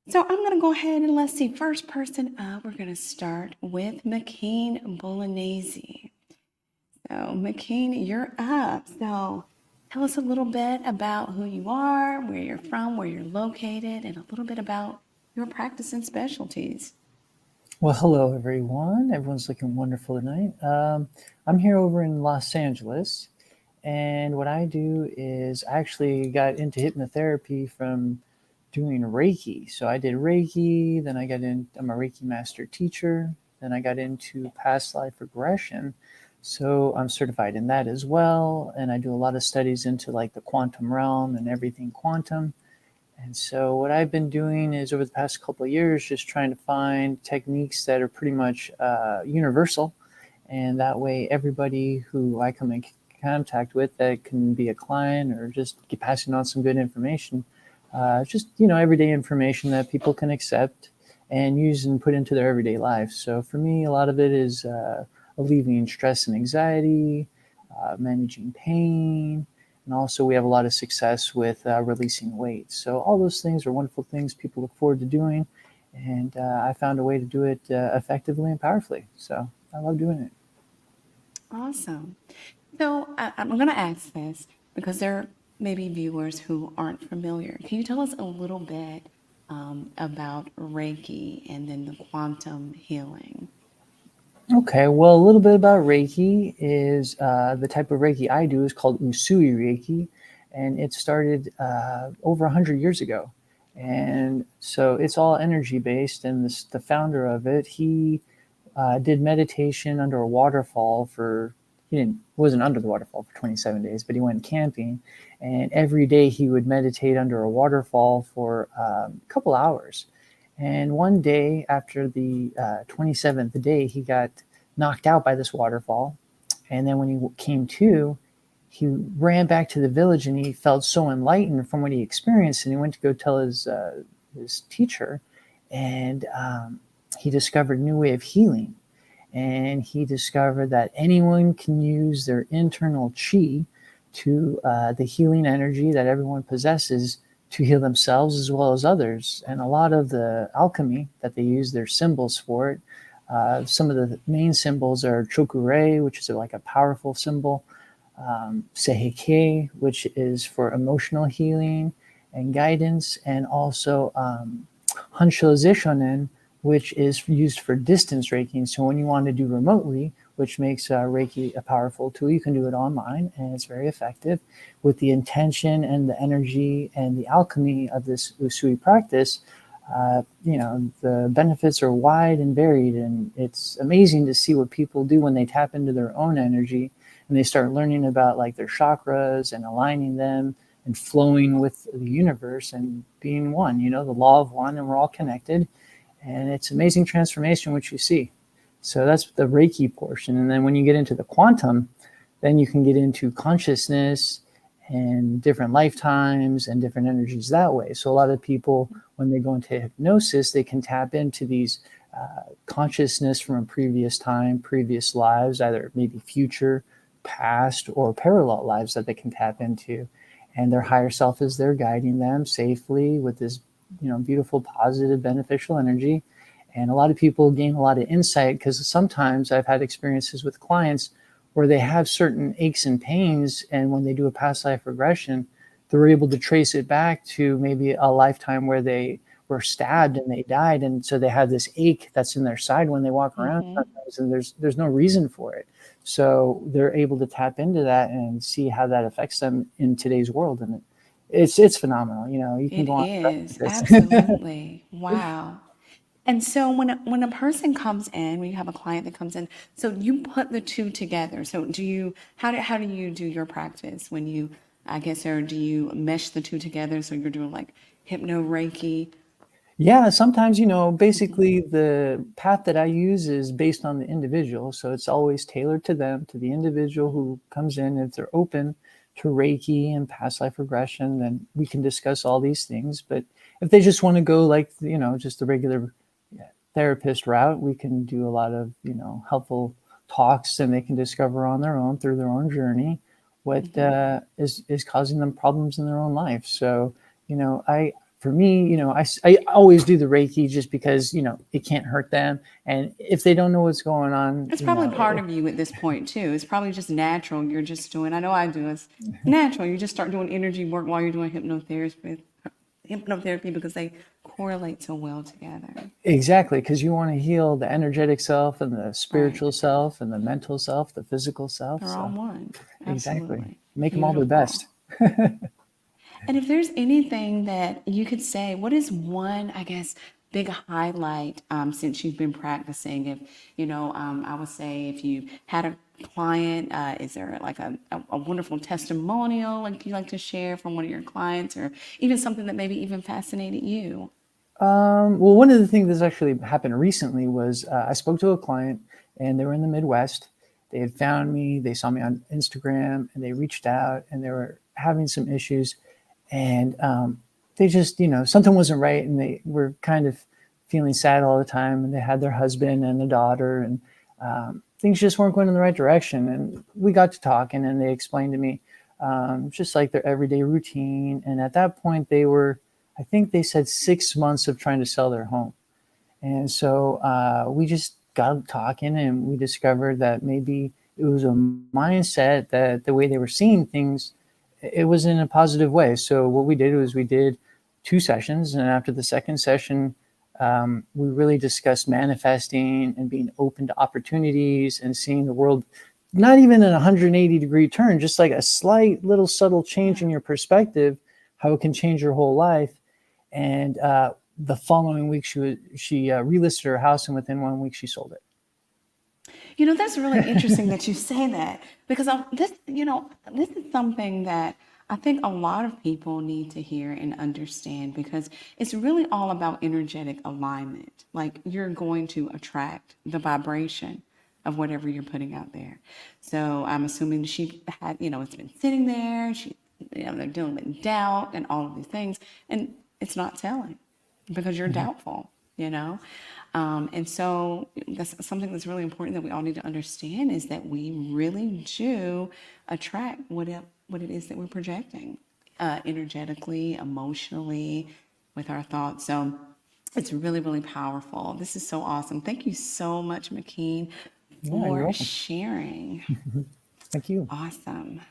So I'm going to go ahead and let's see. First person up, we're going to start with Mackeen Bolognese. So, Mackeen, you're up. So, tell us a little bit about who you are, where you're from, where you're located, and a little bit about your practice and specialties. Well, hello everyone. Everyone's looking wonderful tonight. I'm here over in Los Angeles, and what I do is I actually got into hypnotherapy from doing Reiki. So I did Reiki, then I got in. I'm a Reiki master teacher. Then I got into past life regression. So I'm certified in that as well, and I do a lot of studies into like the quantum realm and everything quantum. And so what I've been doing is over the past couple of years, just trying to find techniques that are pretty much universal. And that way, everybody who I come in contact with that can be a client or just keep passing on some good information, just, everyday information that people can accept and use and put into their everyday life. So for me, a lot of it is alleviating stress and anxiety, managing pain, and also, we have a lot of success with releasing weight. So, all those things are wonderful things people look forward to doing. And I found a way to do it effectively and powerfully. So, I love doing it. Awesome. So, I'm going to ask this because there may be viewers who aren't familiar. Can you tell us a little bit about Reiki and then the quantum healing? Okay, well, a little bit about Reiki is the type of Reiki I do is called Usui Reiki, and it started over 100 years ago. And so it's all energy based, and the founder of it, he did meditation under a waterfall for he didn't wasn't under the waterfall for 27 days, but he went camping, and every day he would meditate under a waterfall for a couple hours. And one day after the 27th day, he got knocked out by this waterfall. And then when he came to, he ran back to the village and he felt so enlightened from what he experienced. And he went to go tell his teacher, and he discovered a new way of healing. And he discovered that anyone can use their internal chi to the healing energy that everyone possesses to heal themselves as well as others. And a lot of the alchemy that they use, their symbols for it. Some of the main symbols are chokure, which is like a powerful symbol, seihei, which is for emotional healing and guidance, and also hansho zishonen, which is used for distance Reiki. So when you want to do remotely, which makes Reiki a powerful tool, you can do it online, and it's very effective with the intention and the energy and the alchemy of this Usui practice. The benefits are wide and varied, and it's amazing to see what people do when they tap into their own energy and they start learning about like their chakras and aligning them and flowing with the universe and being one, the law of one, and we're all connected. And it's amazing transformation which you see. So that's the Reiki portion. And then when you get into the quantum, then you can get into consciousness and different lifetimes and different energies that way. So a lot of people, when they go into hypnosis, they can tap into these consciousness from a previous time, previous lives, either maybe future, past, or parallel lives that they can tap into. And their higher self is there guiding them safely with this, beautiful, positive, beneficial energy. And a lot of people gain a lot of insight because sometimes I've had experiences with clients where they have certain aches and pains. And when they do a past life regression, they're able to trace it back to maybe a lifetime where they were stabbed and they died. And so they have this ache that's in their side when they walk around Mm-hmm. sometimes, and there's no reason for it. So they're able to tap into that and see how that affects them in today's world. And it's phenomenal. You can It go on forever is, with this. absolutely. Wow. And so when a person comes in, when you have a client that comes in, so you put the two together. So how do you do your practice when you, I guess, or do you mesh the two together? So you're doing like hypno Reiki. Yeah, sometimes, Mhm. basically the path that I use is based on the individual. So it's always tailored to them, to the individual who comes in. If they're open to Reiki and past life regression, then we can discuss all these things. But if they just want to go like, just the regular therapist route, we can do a lot of, helpful talks, and they can discover on their own through their own journey what Mhm. is causing them problems in their own life. So, I for me, I always do the Reiki just because, it can't hurt them. And if they don't know what's going on, It's probably part of you at this point too. It's probably just natural. You're just doing, I know I do, it's natural. You just start doing energy work while you're doing hypnotherapy because they correlate so well together. exactly, because you want to heal the energetic self and the Right. spiritual self and the mental self, the physical self. They're all So one. exactly, Absolutely. make them all their Beautiful. best. And if there's anything that you could say, what is one, I guess, big highlight since you've been practicing? If, I would say if you had a client, is there like a wonderful testimonial like you like to share from one of your clients, or even something that maybe even fascinated you? Well, one of the things that's actually happened recently was I spoke to a client and they were in the Midwest. They had found me, they saw me on Instagram, and they reached out and they were having some issues. And they just, something wasn't right. And they were kind of feeling sad all the time. And they had their husband and a daughter, and things just weren't going in the right direction. And we got to talking, and they explained to me just like their everyday routine. And at that point, I think they said 6 months of trying to sell their home. And so we just got talking, and we discovered that maybe it was a mindset that the way they were seeing things, it was in a positive way. So what we did was we did 2 sessions. And after the second session, we really discussed manifesting and being open to opportunities and seeing the world not even in a 180-degree turn, just like a slight little subtle change in your perspective, how it can change your whole life. And the following week, she relisted her house, and within 1 week, she sold it. That's really interesting that you say that because this is something that I think a lot of people need to hear and understand because it's really all about energetic alignment. Like you're going to attract the vibration of whatever you're putting out there. So I'm assuming she had, it's been sitting there. They're dealing with doubt and all of these things, and it's not selling because you're Mhm. doubtful, you know? And so that's something that's really important that we all need to understand is that we really do attract what it is that we're projecting energetically, emotionally, with our thoughts. So it's really, really powerful. This is so awesome. Thank you so much, Mackeen, Yeah, you're for welcome. sharing. Thank you. Awesome.